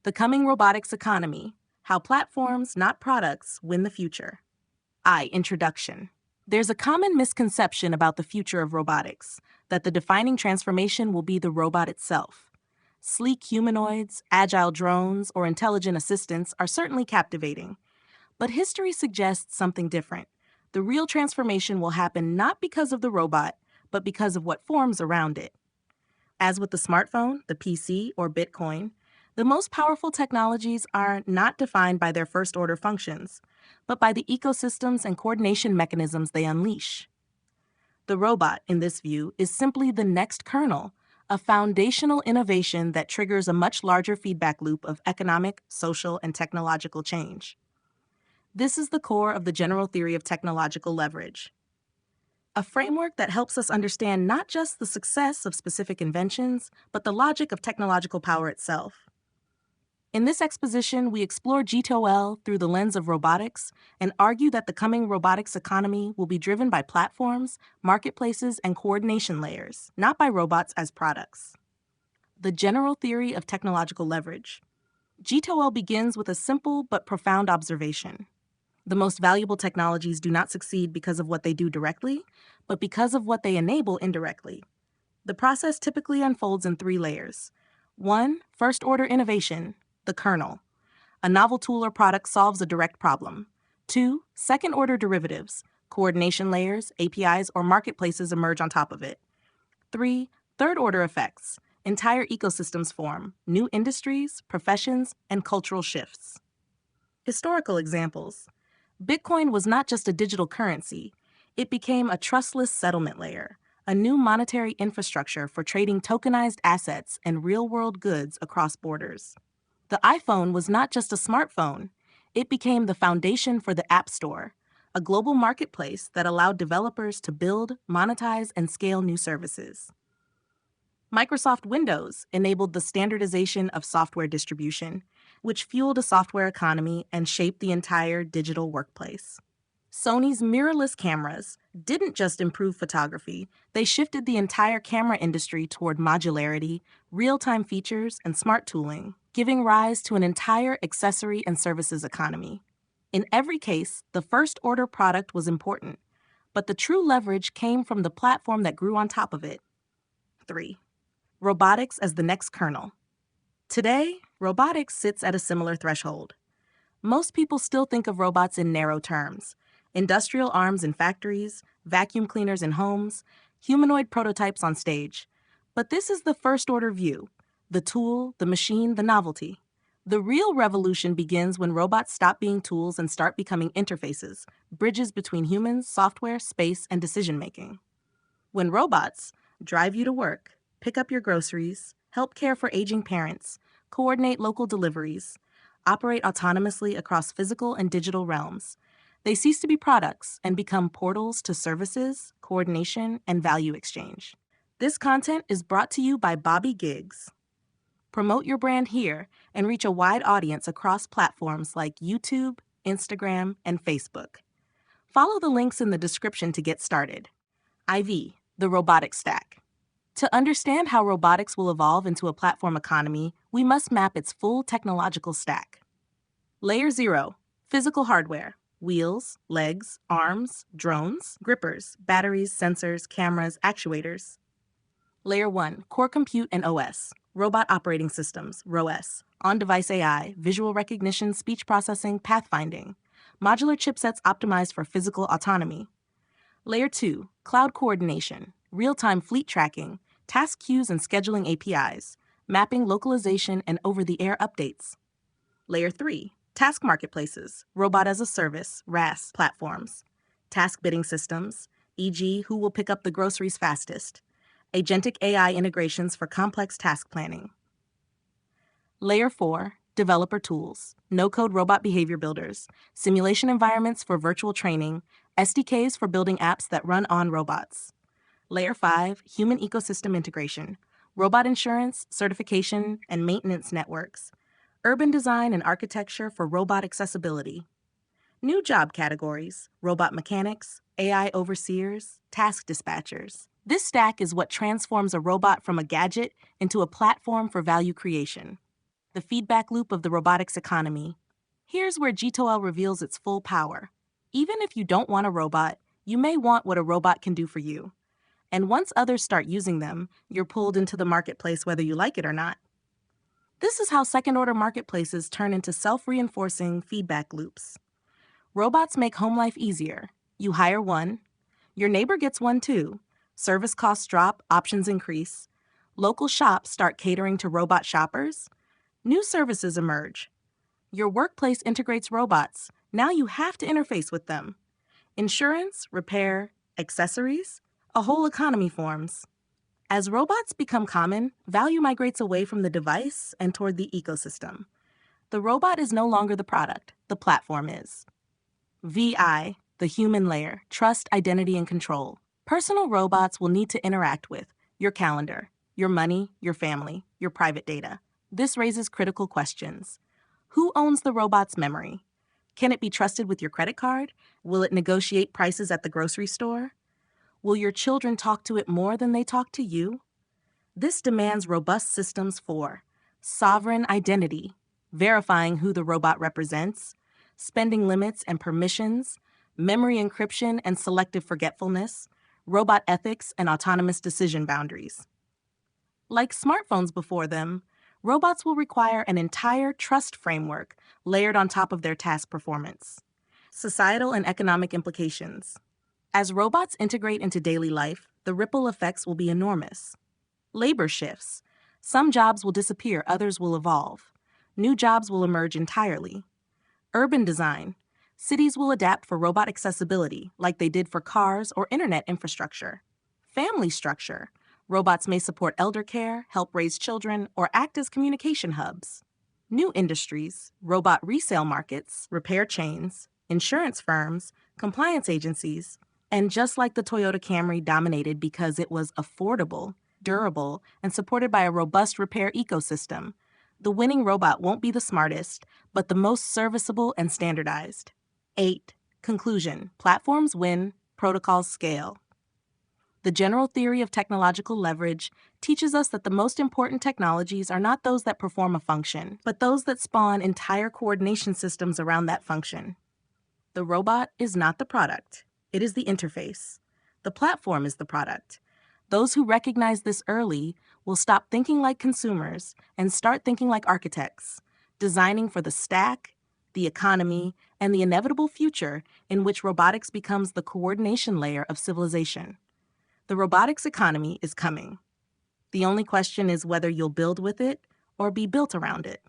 The Coming Robotics Economy: How Platforms, Not Products, Win the Future. Introduction. There's a common misconception about the future of robotics, that the defining transformation will be the robot itself. Sleek humanoids, agile drones, or intelligent assistants are certainly captivating. But history suggests something different. The real transformation will happen not because of the robot, but because of what forms around it. As with the smartphone, the PC, or Bitcoin, the most powerful technologies are not defined by their first-order functions, but by the ecosystems and coordination mechanisms they unleash. The robot, in this view, is simply the next kernel, a foundational innovation that triggers a much larger feedback loop of economic, social, and technological change. This is the core of the general theory of technological leverage, a framework that helps us understand not just the success of specific inventions, but the logic of technological power itself. In this exposition, we explore GTOL through the lens of robotics and argue that the coming robotics economy will be driven by platforms, marketplaces, and coordination layers, not by robots as products. The general theory of technological leverage. GTOL begins with a simple but profound observation. The most valuable technologies do not succeed because of what they do directly, but because of what they enable indirectly. The process typically unfolds in 3 layers. 1. First-order innovation, the kernel. A novel tool or product solves a direct problem. 2. Second-order derivatives, coordination layers, APIs, or marketplaces emerge on top of it. 3. Third-order effects, entire ecosystems form, new industries, professions, and cultural shifts. Historical examples. Bitcoin was not just a digital currency. It became a trustless settlement layer, a new monetary infrastructure for trading tokenized assets and real-world goods across borders. The iPhone was not just a smartphone. It became the foundation for the App Store, a global marketplace that allowed developers to build, monetize, and scale new services. Microsoft Windows enabled the standardization of software distribution, which fueled a software economy and shaped the entire digital workplace. Sony's mirrorless cameras didn't just improve photography, they shifted the entire camera industry toward modularity, real-time features, and smart tooling, giving rise to an entire accessory and services economy. In every case, the first-order product was important, but the true leverage came from the platform that grew on top of it. 3. Robotics as the next kernel. Today, robotics sits at a similar threshold. Most people still think of robots in narrow terms: industrial arms in factories, vacuum cleaners in homes, humanoid prototypes on stage. But this is the first-order view: the tool, the machine, the novelty. The real revolution begins when robots stop being tools and start becoming interfaces, bridges between humans, software, space, and decision-making. When robots drive you to work, pick up your groceries, help care for aging parents, coordinate local deliveries, operate autonomously across physical and digital realms, they cease to be products and become portals to services, coordination, and value exchange. This content is brought to you by Bobby Gigs. Promote your brand here and reach a wide audience across platforms like YouTube, Instagram, and Facebook. Follow the links in the description to get started. IV, the robotics stack. To understand how robotics will evolve into a platform economy, we must map its full technological stack. Layer 0, physical hardware: wheels, legs, arms, drones, grippers, batteries, sensors, cameras, actuators. Layer 1, core compute and OS: robot operating systems, ROS, on-device AI, visual recognition, speech processing, pathfinding, modular chipsets optimized for physical autonomy. Layer 2, cloud coordination, real-time fleet tracking, task queues and scheduling APIs, mapping, localization, and over-the-air updates. Layer 3, task marketplaces, robot as a service, RaaS platforms, task bidding systems, e.g., who will pick up the groceries fastest, agentic AI integrations for complex task planning. Layer 4, developer tools, no-code robot behavior builders, simulation environments for virtual training, SDKs for building apps that run on robots. Layer 5, human ecosystem integration, robot insurance, certification, and maintenance networks, urban design and architecture for robot accessibility. New job categories: robot mechanics, AI overseers, task dispatchers. This stack is what transforms a robot from a gadget into a platform for value creation. the feedback loop of the robotics economy. Here's where GTOL reveals its full power. Even if you don't want a robot, you may want what a robot can do for you. And once others start using them, you're pulled into the marketplace whether you like it or not. This is how second-order marketplaces turn into self-reinforcing feedback loops. Robots make home life easier. You hire one. Your neighbor gets one too. Service costs drop, options increase. Local shops start catering to robot shoppers. New services emerge. Your workplace integrates robots. Now you have to interface with them. Insurance, repair, accessories, a whole economy forms. As robots become common, value migrates away from the device and toward the ecosystem. The robot is no longer the product, the platform is. VI, the human layer, trust, identity, and control. Personal robots will need to interact with your calendar, your money, your family, your private data. This raises critical questions. Who owns the robot's memory? Can it be trusted with your credit card? Will it negotiate prices at the grocery store? Will your children talk to it more than they talk to you? This demands robust systems for sovereign identity, verifying who the robot represents, spending limits and permissions, memory encryption and selective forgetfulness, robot ethics and autonomous decision boundaries. Like smartphones before them, robots will require an entire trust framework layered on top of their task performance. Societal and economic implications. As robots integrate into daily life, the ripple effects will be enormous. Labor shifts. Some jobs will disappear, others will evolve. New jobs will emerge entirely. Urban design. Cities will adapt for robot accessibility, like they did for cars or internet infrastructure. Family structure. Robots may support elder care, help raise children, or act as communication hubs. New industries, robot resale markets, repair chains, insurance firms, compliance agencies, and just like the Toyota Camry dominated because it was affordable, durable, and supported by a robust repair ecosystem, the winning robot won't be the smartest, but the most serviceable and standardized. 8. Conclusion. Platforms win, protocols scale. The general theory of technological leverage teaches us that the most important technologies are not those that perform a function, but those that spawn entire coordination systems around that function. The robot is not the product. It is the interface. The platform is the product. Those who recognize this early will stop thinking like consumers and start thinking like architects, designing for the stack, the economy, and the inevitable future in which robotics becomes the coordination layer of civilization. The robotics economy is coming. The only question is whether you'll build with it or be built around it.